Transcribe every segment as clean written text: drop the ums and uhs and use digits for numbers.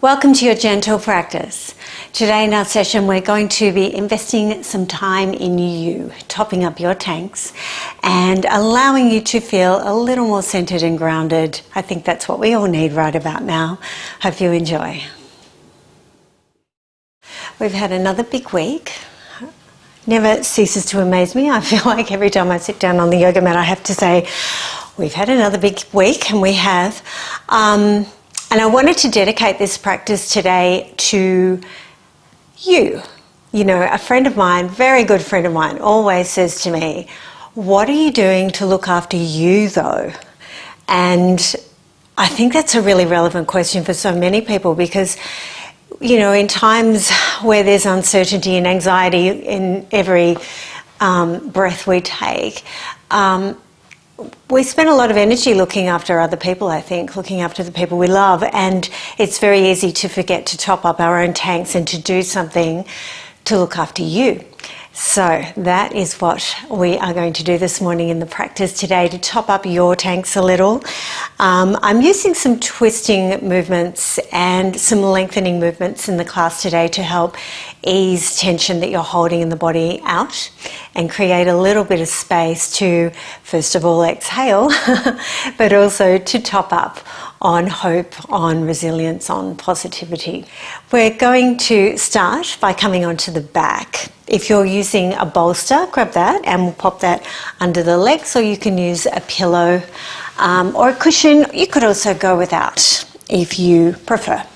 Welcome to your gentle practice. Today in our session we're going to be investing some time in you, topping up your tanks and allowing you to feel a little more centered and grounded. I think that's what we all need right about now. Hope you enjoy. We've had another big week. Never ceases to amaze me. I feel like every time I sit down on the yoga mat I have to say, we've had another big week, and we have. And I wanted to dedicate this practice today to you. You know, a friend of mine, very good friend of mine, always says to me, what are you doing to look after you though? And I think that's a really relevant question for so many people because, you know, in times where there's uncertainty and anxiety in every breath we take, we spend a lot of energy looking after other people, I think, looking after the people we love, and it's very easy to forget to top up our own tanks and to do something to look after you. So that is what we are going to do this morning in the practice today to top up your tanks a little. I'm using some twisting movements and some lengthening movements in the class today to help ease tension that you're holding in the body out and create a little bit of space to, first of all, exhale, but also to top up on hope, on resilience, on positivity. We're going to start by coming onto the back. If you're using a bolster, grab that and we'll pop that under the legs, or you can use a pillow or a cushion. You could also go without if you prefer.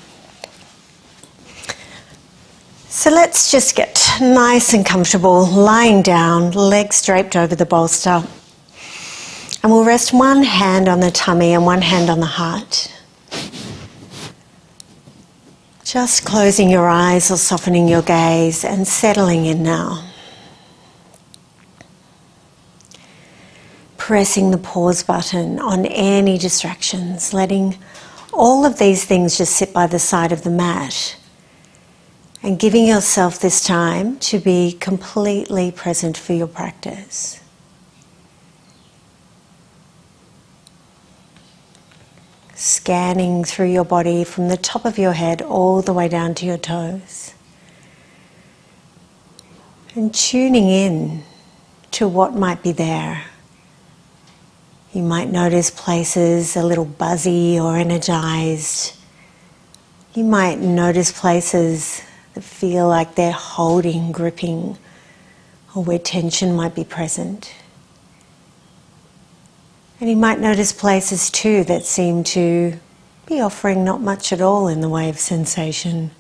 So let's just get nice and comfortable, lying down, legs draped over the bolster. And we'll rest one hand on the tummy and one hand on the heart. Just closing your eyes or softening your gaze and settling in now. Pressing the pause button on any distractions, letting all of these things just sit by the side of the mat. And giving yourself this time to be completely present for your practice. Scanning through your body from the top of your head all the way down to your toes. And tuning in to what might be there. You might notice places a little buzzy or energized. You might notice places that feel like they're holding, gripping, or where tension might be present. And you might notice places too that seem to be offering not much at all in the way of sensation.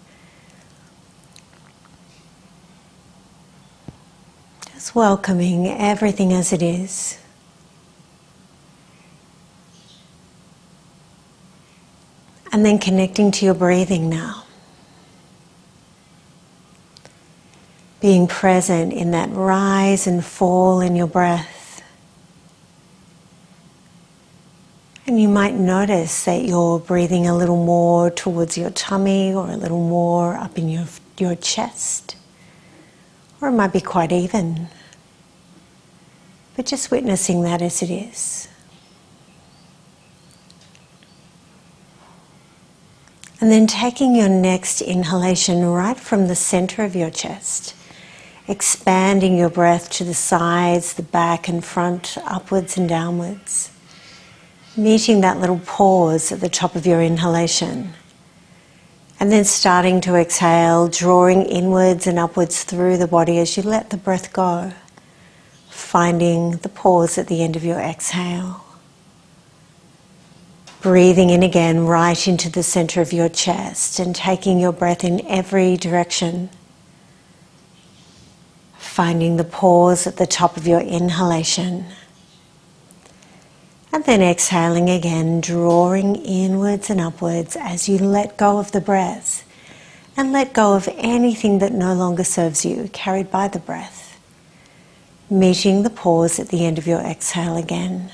Just welcoming everything as it is. And then connecting to your breathing now. Being present in that rise and fall in your breath. And you might notice that you're breathing a little more towards your tummy or a little more up in your chest. Or it might be quite even. But just witnessing that as it is. And then taking your next inhalation right from the center of your chest. Expanding your breath to the sides, the back and front, upwards and downwards. Meeting that little pause at the top of your inhalation. And then starting to exhale, drawing inwards and upwards through the body as you let the breath go. Finding the pause at the end of your exhale. Breathing in again right into the center of your chest and taking your breath in every direction. Finding the pause at the top of your inhalation. And then exhaling again, drawing inwards and upwards as you let go of the breath and let go of anything that no longer serves you, carried by the breath. Meeting the pause at the end of your exhale again.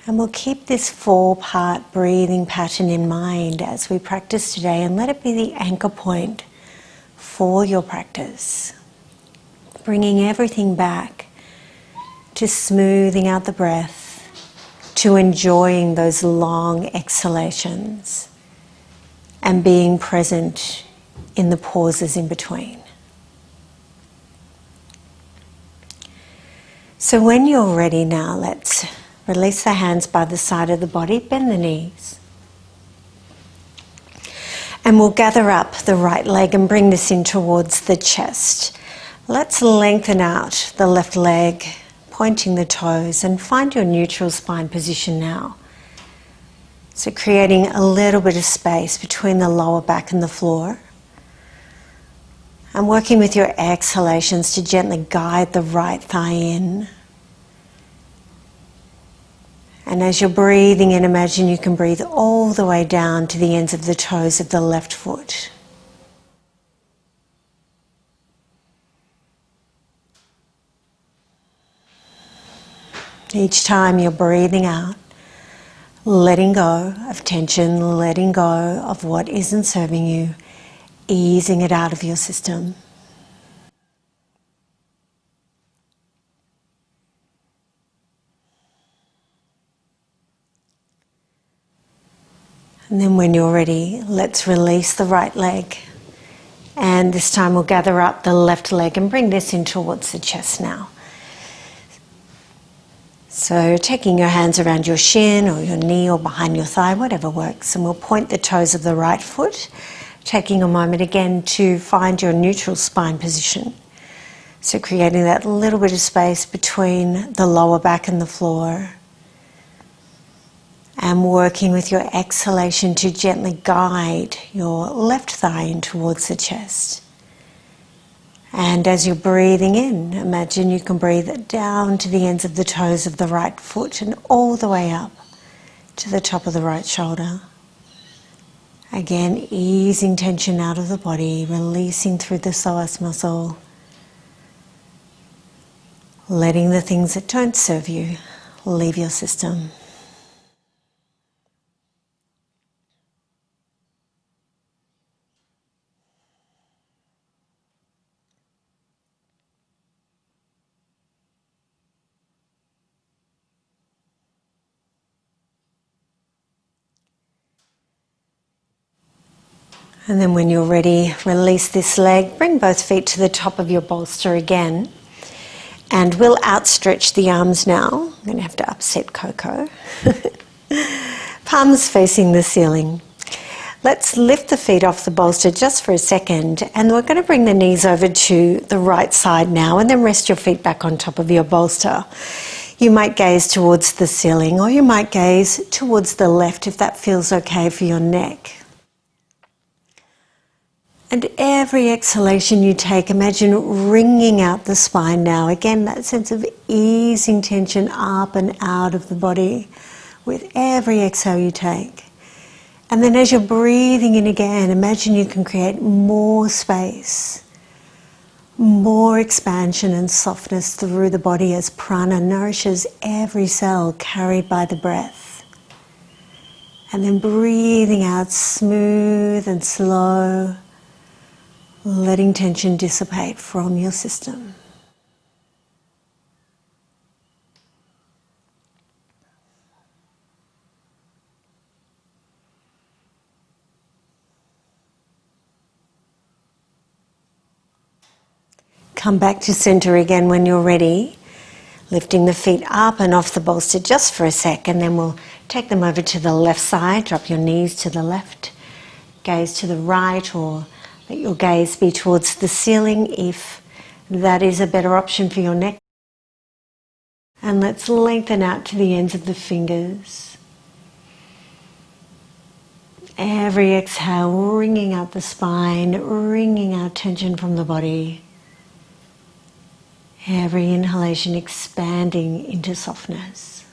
And we'll keep this 4-part breathing pattern in mind as we practice today, and let it be the anchor point for your practice. Bringing everything back to smoothing out the breath, to enjoying those long exhalations and being present in the pauses in between. So when you're ready now, let's release the hands by the side of the body, bend the knees. And we'll gather up the right leg and bring this in towards the chest. Let's lengthen out the left leg, pointing the toes, and find your neutral spine position now. So creating a little bit of space between the lower back and the floor. And working with your exhalations to gently guide the right thigh in. And as you're breathing in, imagine you can breathe all the way down to the ends of the toes of the left foot. Each time you're breathing out, letting go of tension, letting go of what isn't serving you, easing it out of your system. And then when you're ready, let's release the right leg. And this time we'll gather up the left leg and bring this in towards the chest now. So taking your hands around your shin or your knee or behind your thigh, whatever works. And we'll point the toes of the right foot, taking a moment again to find your neutral spine position. So creating that little bit of space between the lower back and the floor. And working with your exhalation to gently guide your left thigh in towards the chest. And as you're breathing in, imagine you can breathe it down to the ends of the toes of the right foot and all the way up to the top of the right shoulder. Again, easing tension out of the body, releasing through the psoas muscle. Letting the things that don't serve you leave your system. And then when you're ready, release this leg, bring both feet to the top of your bolster again. And we'll outstretch the arms now. I'm going to have to upset Coco. Palms facing the ceiling. Let's lift the feet off the bolster just for a second. And we're going to bring the knees over to the right side now and then rest your feet back on top of your bolster. You might gaze towards the ceiling or you might gaze towards the left if that feels okay for your neck. And every exhalation you take, imagine wringing out the spine now. Again, that sense of easing tension up and out of the body with every exhale you take. And then as you're breathing in again, imagine you can create more space, more expansion and softness through the body as prana nourishes every cell carried by the breath. And then breathing out smooth and slow, letting tension dissipate from your system. Come back to center again when you're ready, lifting the feet up and off the bolster just for a sec, and then we'll take them over to the left side, drop your knees to the left, gaze to the right, or let your gaze be towards the ceiling if that is a better option for your neck. And let's lengthen out to the ends of the fingers. Every exhale, wringing out the spine, wringing out tension from the body. Every inhalation expanding into softness.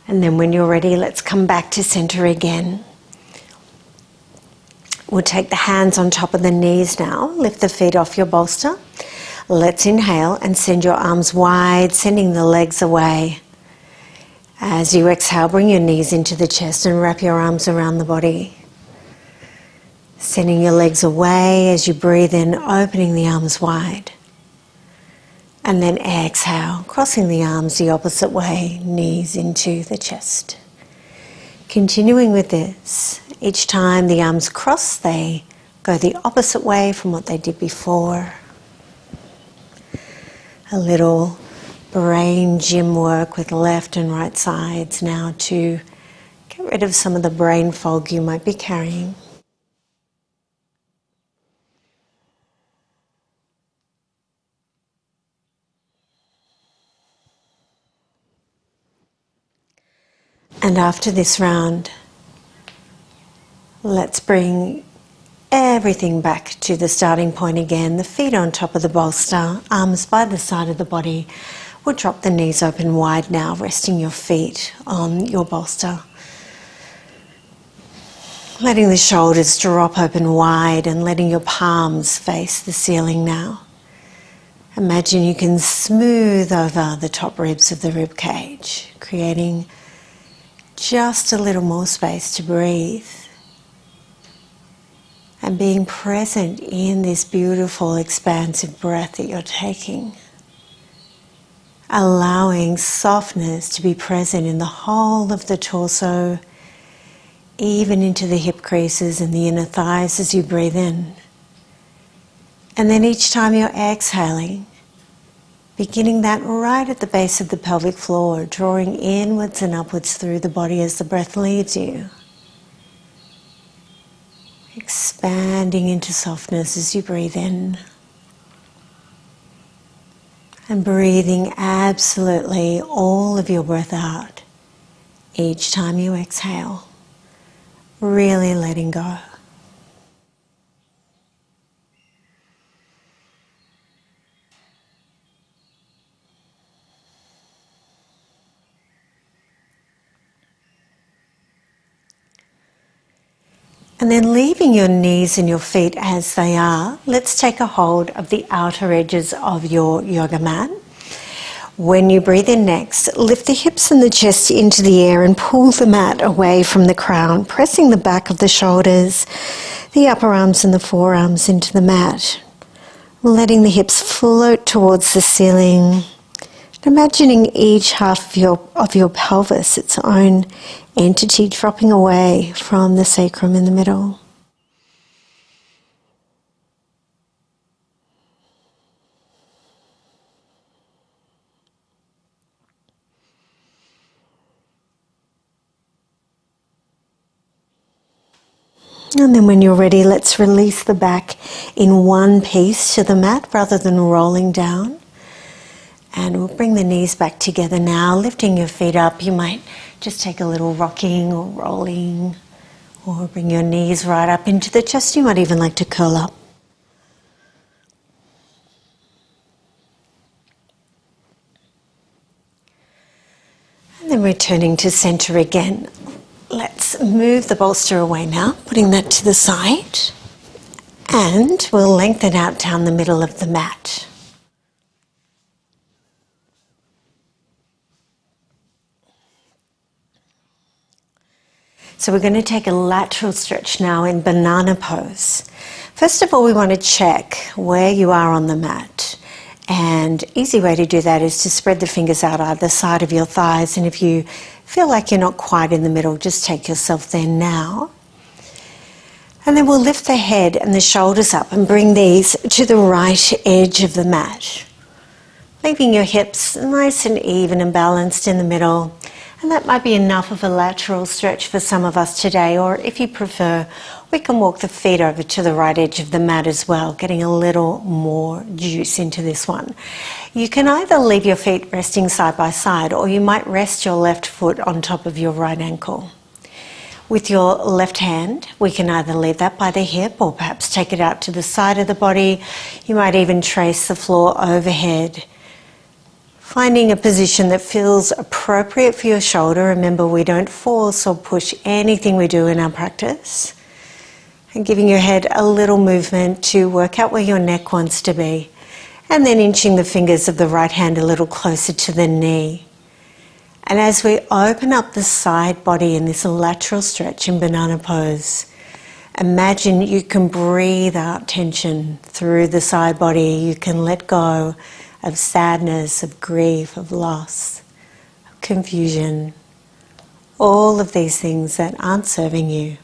And then when you're ready, let's come back to center again. We'll take the hands on top of the knees now. Lift the feet off your bolster. Let's inhale and send your arms wide, sending the legs away. As you exhale, bring your knees into the chest and wrap your arms around the body. Sending your legs away as you breathe in, opening the arms wide. And then exhale, crossing the arms the opposite way, knees into the chest. Continuing with this, each time the arms cross, they go the opposite way from what they did before. A little brain gym work with left and right sides now to get rid of some of the brain fog you might be carrying. And after this round, let's bring everything back to the starting point again. The feet on top of the bolster, arms by the side of the body. We'll drop the knees open wide now, resting your feet on your bolster. Letting the shoulders drop open wide and letting your palms face the ceiling now. Imagine you can smooth over the top ribs of the rib cage, creating just a little more space to breathe. And being present in this beautiful, expansive breath that you're taking. Allowing softness to be present in the whole of the torso, even into the hip creases and the inner thighs as you breathe in. And then each time you're exhaling, beginning that right at the base of the pelvic floor, drawing inwards and upwards through the body as the breath leaves you. Expanding into softness as you breathe in. And breathing absolutely all of your breath out each time you exhale. Really letting go. And then leaving your knees and your feet as they are, let's take a hold of the outer edges of your yoga mat. When you breathe in next, lift the hips and the chest into the air and pull the mat away from the crown, pressing the back of the shoulders, the upper arms and the forearms into the mat. Letting the hips float towards the ceiling. Imagining each half of your pelvis, its own entity, dropping away from the sacrum in the middle. And then when you're ready, let's release the back in one piece to the mat rather than rolling down. And we'll bring the knees back together now, lifting your feet up. You might just take a little rocking or rolling, or bring your knees right up into the chest. You might even like to curl up. And then returning to center again. Let's move the bolster away now, putting that to the side. And we'll lengthen out down the middle of the mat. So we're going to take a lateral stretch now in banana pose. First of all, we want to check where you are on the mat. And easy way to do that is to spread the fingers out either side of your thighs. And if you feel like you're not quite in the middle, just take yourself there now. And then we'll lift the head and the shoulders up and bring these to the right edge of the mat. Leaving your hips nice and even and balanced in the middle. And that might be enough of a lateral stretch for some of us today, or if you prefer, we can walk the feet over to the right edge of the mat as well, getting a little more juice into this one. You can either leave your feet resting side by side, or you might rest your left foot on top of your right ankle. With your left hand, we can either leave that by the hip or perhaps take it out to the side of the body. You might even trace the floor overhead. Finding a position that feels appropriate for your shoulder. Remember, we don't force or push anything we do in our practice. And giving your head a little movement to work out where your neck wants to be. And then inching the fingers of the right hand a little closer to the knee. And as we open up the side body in this lateral stretch in banana pose, imagine you can breathe out tension through the side body. You can let go of sadness, of grief, of loss, of confusion, all of these things that aren't serving you.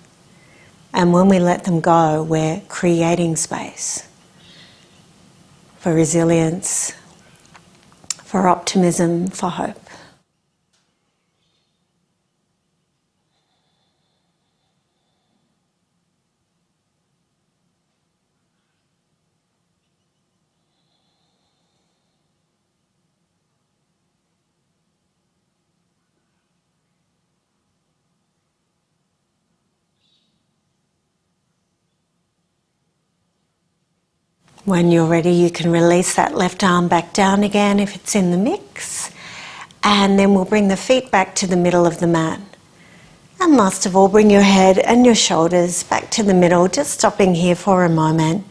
And when we let them go, we're creating space for resilience, for optimism, for hope. When you're ready, you can release that left arm back down again if it's in the mix. And then we'll bring the feet back to the middle of the mat. And last of all, bring your head and your shoulders back to the middle, just stopping here for a moment.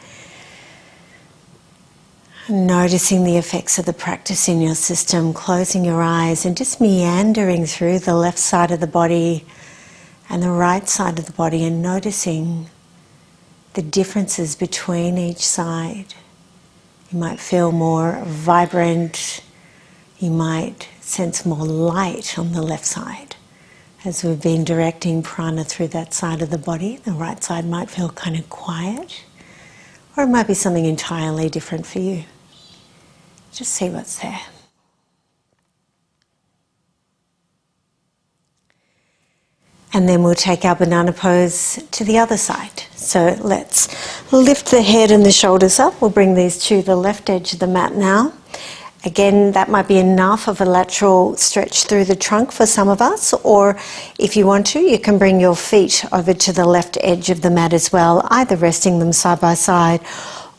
Noticing the effects of the practice in your system, closing your eyes and just meandering through the left side of the body and the right side of the body and noticing the differences between each side. You might feel more vibrant, you might sense more light on the left side. As we've been directing prana through that side of the body, the right side might feel kind of quiet, or it might be something entirely different for you. Just see what's there. And then we'll take our banana pose to the other side. So let's lift the head and the shoulders up. We'll bring these to the left edge of the mat now. Again, that might be enough of a lateral stretch through the trunk for some of us, or if you want to, you can bring your feet over to the left edge of the mat as well, either resting them side by side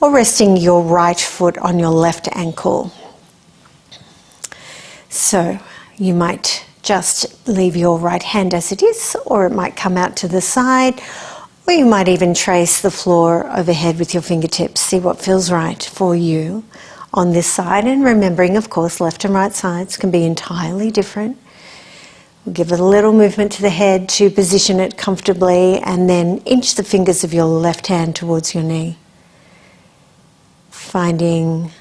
or resting your right foot on your left ankle. So you might just leave your right hand as it is, or it might come out to the side, or you might even trace the floor overhead with your fingertips. See what feels right for you on this side. And remembering, of course, left and right sides can be entirely different. We'll give it a little movement to the head to position it comfortably, and then inch the fingers of your left hand towards your knee. Finding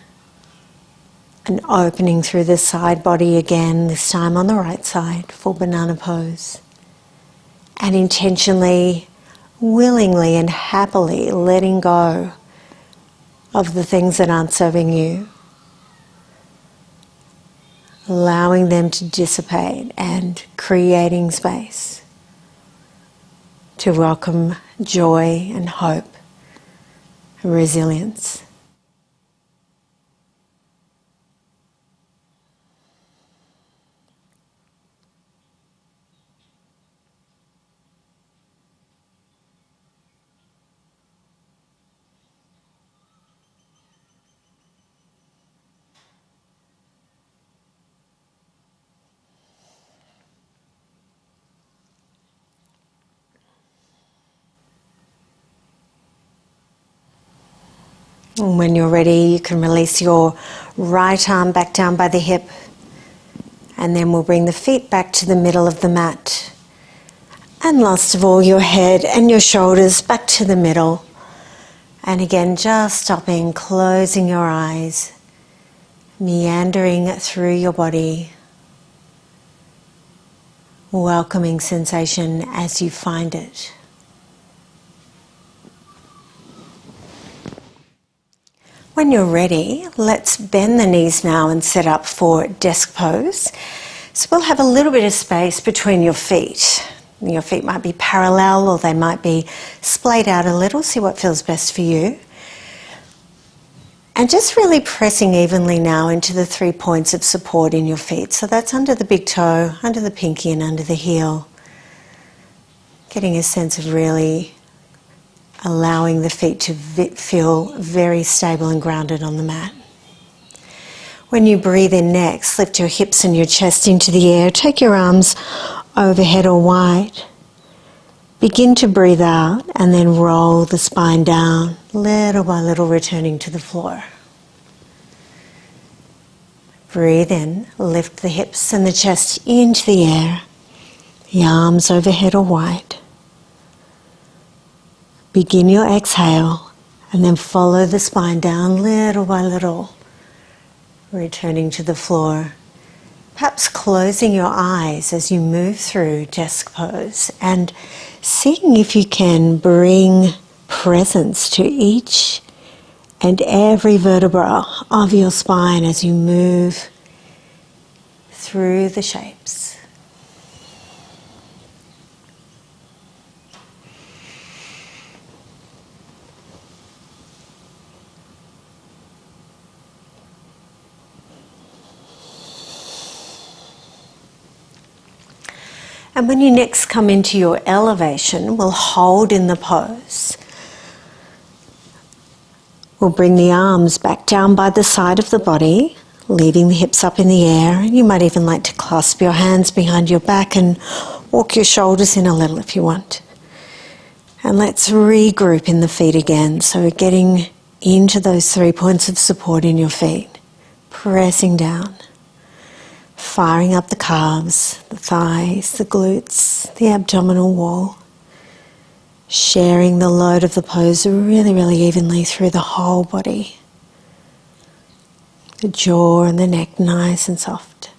an opening through the side body again, this time on the right side, full banana pose. And intentionally, willingly and happily letting go of the things that aren't serving you. Allowing them to dissipate and creating space to welcome joy and hope and resilience. And when you're ready, you can release your right arm back down by the hip, and then we'll bring the feet back to the middle of the mat. And last of all, your head and your shoulders back to the middle. And again, just stopping, closing your eyes, meandering through your body, welcoming sensation as you find it. When you're ready, let's bend the knees now and set up for desk pose. So we'll have a little bit of space between your feet. Your feet might be parallel or they might be splayed out a little. See what feels best for you. And just really pressing evenly now into the 3 points of support in your feet. So that's under the big toe, under the pinky and under the heel. Getting a sense of really allowing the feet to feel very stable and grounded on the mat. When you breathe in next, lift your hips and your chest into the air. Take your arms overhead or wide. Begin to breathe out and then roll the spine down, little by little returning to the floor. Breathe in, lift the hips and the chest into the air, the arms overhead or wide. Begin your exhale and then follow the spine down little by little, returning to the floor. Perhaps closing your eyes as you move through desk pose and seeing if you can bring presence to each and every vertebra of your spine as you move through the shapes. And when you next come into your elevation, we'll hold in the pose. We'll bring the arms back down by the side of the body, leaving the hips up in the air. You might even like to clasp your hands behind your back and walk your shoulders in a little if you want. And let's regroup in the feet again. So getting into those 3 points of support in your feet, pressing down. Firing up the calves, the thighs, the glutes, the abdominal wall. Sharing the load of the pose really, really evenly through the whole body. The jaw and the neck nice and soft.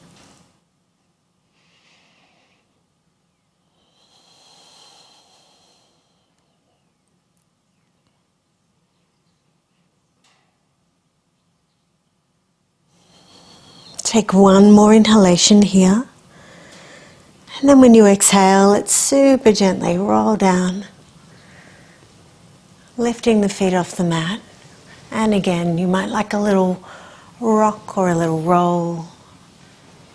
Take one more inhalation here. And then when you exhale, let's super gently roll down, lifting the feet off the mat. And again, you might like a little rock or a little roll,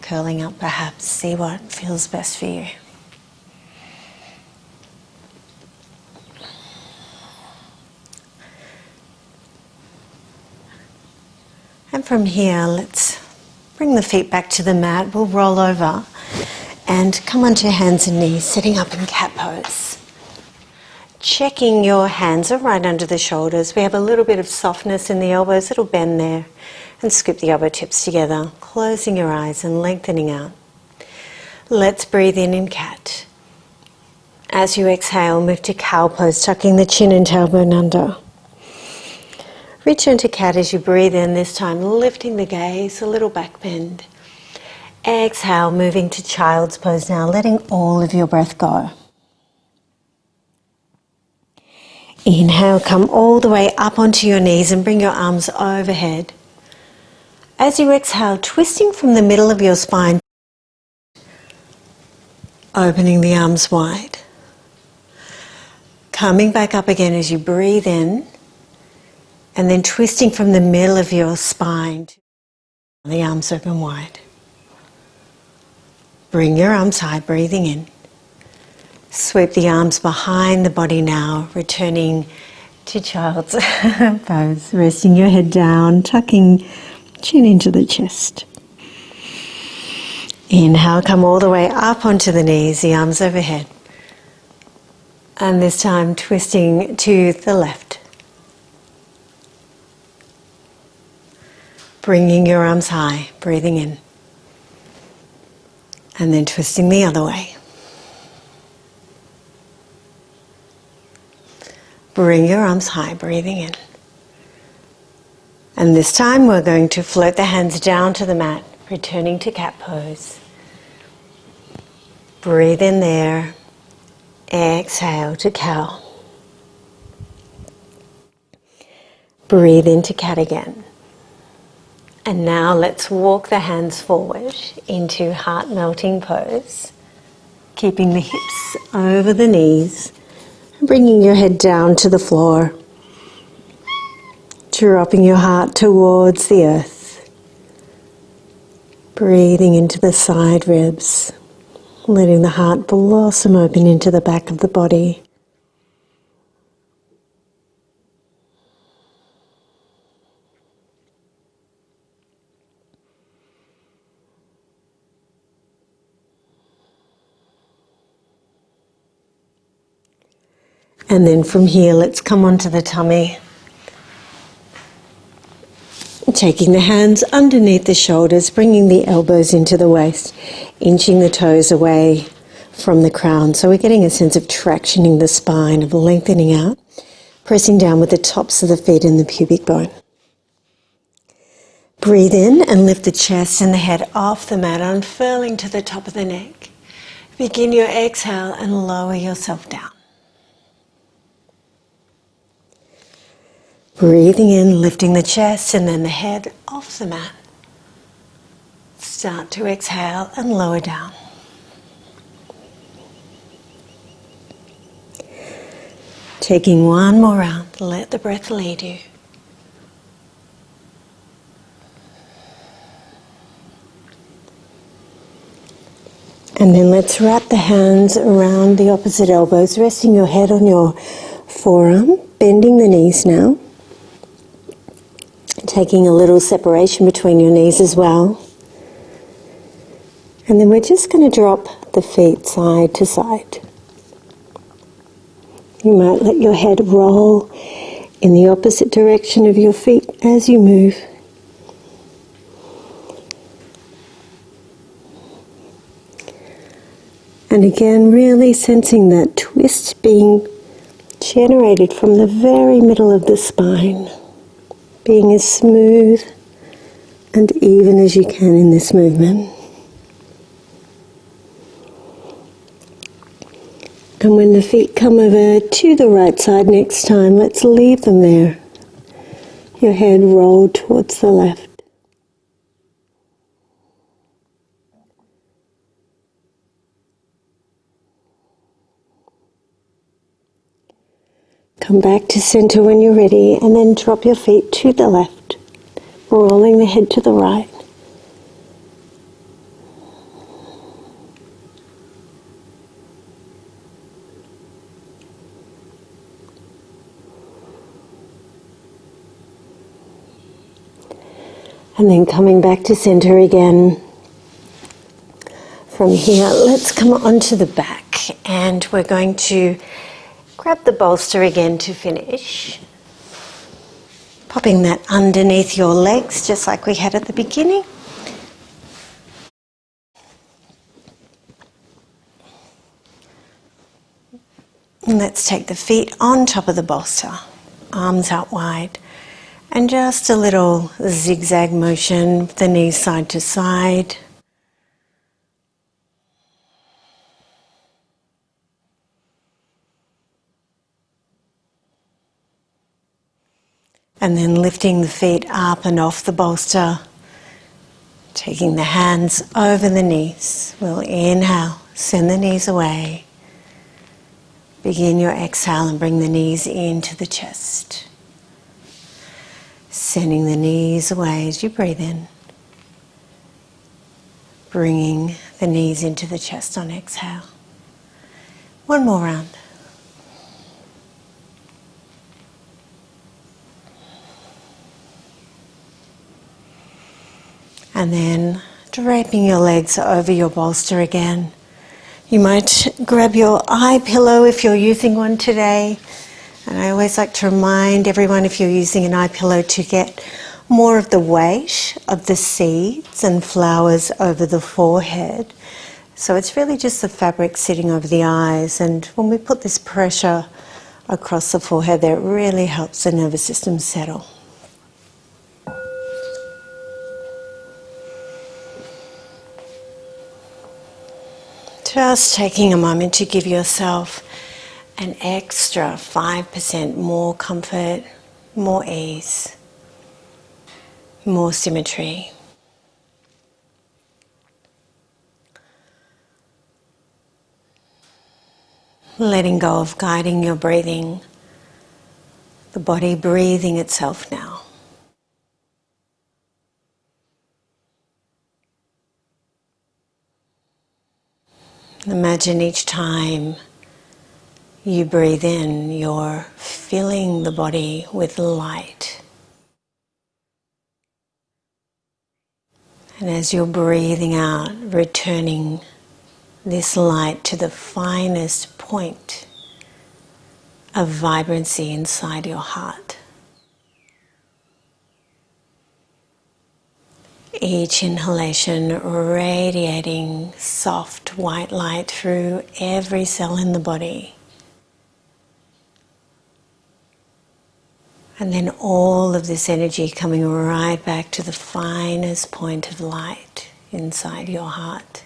curling up perhaps. See what feels best for you. And from here, let's bring the feet back to the mat. We'll roll over and come onto your hands and knees, sitting up in cat pose. Checking your hands are right under the shoulders. We have a little bit of softness in the elbows, it'll bend there. And scoop the elbow tips together, closing your eyes and lengthening out. Let's breathe in cat. As you exhale, move to cow pose, tucking the chin and tailbone under. Return to cat as you breathe in, this time lifting the gaze, a little back bend. Exhale, moving to child's pose now, letting all of your breath go. Inhale, come all the way up onto your knees and bring your arms overhead. As you exhale, twisting from the middle of your spine, opening the arms wide. Coming back up again as you breathe in, and then twisting from the middle of your spine, the arms open wide. Bring your arms high, breathing in. Sweep the arms behind the body now, returning to child's pose. Resting your head down, tucking chin into the chest. Inhale, come all the way up onto the knees, the arms overhead. And this time twisting to the left. Bringing your arms high, breathing in. And then twisting the other way. Bring your arms high, breathing in. And this time we're going to float the hands down to the mat, returning to cat pose. Breathe in there. Exhale to cow. Breathe into cat again. And now let's walk the hands forward into heart melting pose, keeping the hips over the knees, bringing your head down to the floor, dropping your heart towards the earth, breathing into the side ribs, letting the heart blossom open into the back of the body. And then from here, let's come onto the tummy. taking the hands underneath the shoulders, bringing the elbows into the waist, inching the toes away from the crown. So we're getting a sense of traction in the spine, of lengthening out, pressing down with the tops of the feet and the pubic bone. Breathe in and lift the chest and the head off the mat, unfurling to the top of the neck. Begin your exhale and lower yourself down. Breathing in, lifting the chest and then the head off the mat. Start to exhale and lower down. Taking one more round, let the breath lead you. And then let's wrap the hands around the opposite elbows, resting your head on your forearm, bending the knees now. Taking a little separation between your knees as well. And then we're just going to drop the feet side to side. You might let your head roll in the opposite direction of your feet as you move. And again, really sensing that twist being generated from the very middle of the spine. Being as smooth and even as you can in this movement. And when the feet come over to the right side next time, let's leave them there. Your head rolled towards the left. Come back to center when you're ready, and then drop your feet to the left, rolling the head to the right. And then coming back to center again. From here, let's come onto the back, and we're going to grab the bolster again to finish. Popping that underneath your legs, just like we had at the beginning. And let's take the feet on top of the bolster, arms out wide. And just a little zigzag motion, the knees side to side. And then lifting the feet up and off the bolster, taking the hands over the knees. We'll inhale, send the knees away. Begin your exhale and bring the knees into the chest. Sending the knees away as you breathe in. Bringing the knees into the chest on exhale. One more round. And then draping your legs over your bolster again. You might grab your eye pillow if you're using one today. And I always like to remind everyone, if you're using an eye pillow, to get more of the weight of the seeds and flowers over the forehead. So it's really just the fabric sitting over the eyes. And when we put this pressure across the forehead there, it really helps the nervous system settle. Just taking a moment to give yourself an extra 5% more comfort, more ease, more symmetry. Letting go of guiding your breathing, the body breathing itself now. Imagine each time you breathe in, you're filling the body with light. And as you're breathing out, returning this light to the finest point of vibrancy inside your heart. Each inhalation radiating soft white light through every cell in the body. And then all of this energy coming right back to the finest point of light inside your heart.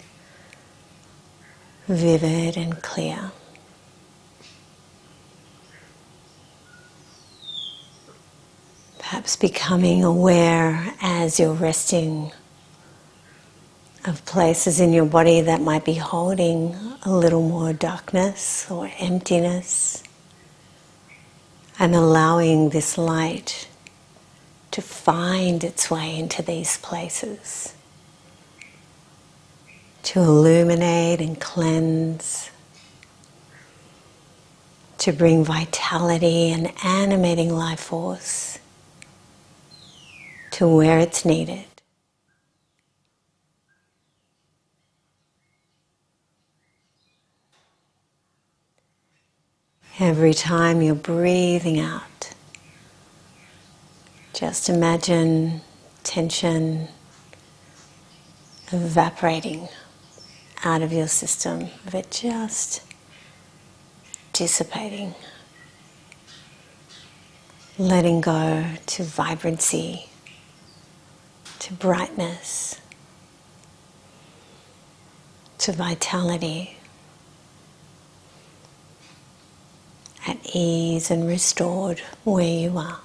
Vivid and clear. Perhaps becoming aware as you're resting of places in your body that might be holding a little more darkness or emptiness, and allowing this light to find its way into these places, to illuminate and cleanse, to bring vitality and animating life force to where it's needed. Every time you're breathing out, just imagine tension evaporating out of your system, of it just dissipating, letting go to vibrancy, to brightness, to vitality, at ease and restored where you are.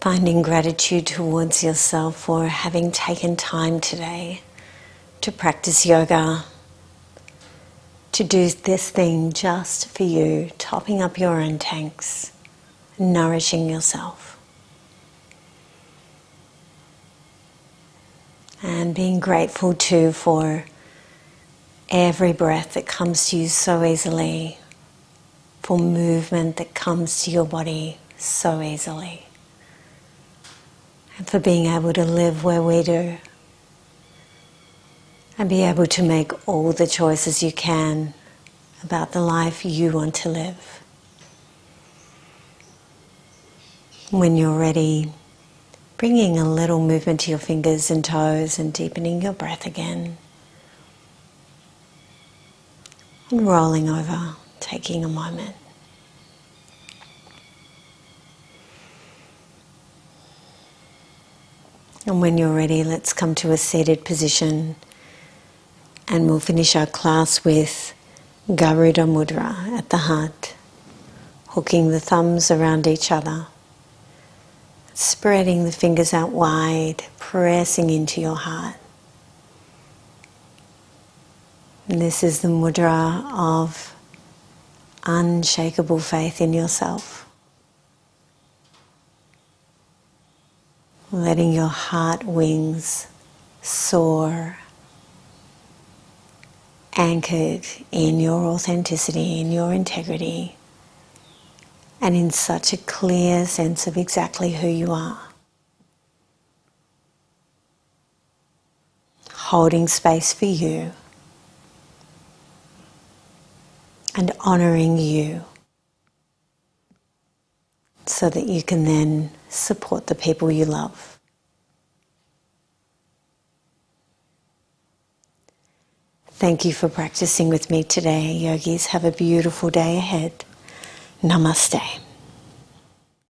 Finding gratitude towards yourself for having taken time today to practice yoga, to do this thing just for you, topping up your own tanks, nourishing yourself. And being grateful too for every breath that comes to you so easily, for movement that comes to your body so easily, and for being able to live where we do and be able to make all the choices you can about the life you want to live. When you're ready, bringing a little movement to your fingers and toes and deepening your breath again. And rolling over, taking a moment. And when you're ready, let's come to a seated position, and we'll finish our class with Garuda Mudra at the heart, hooking the thumbs around each other, spreading the fingers out wide, pressing into your heart. And this is the mudra of unshakable faith in yourself. Letting your heart wings soar, anchored in your authenticity, in your integrity, and in such a clear sense of exactly who you are. Holding space for you and honouring you so that you can then support the people you love. Thank you for practicing with me today, yogis. Have a beautiful day ahead. Namaste.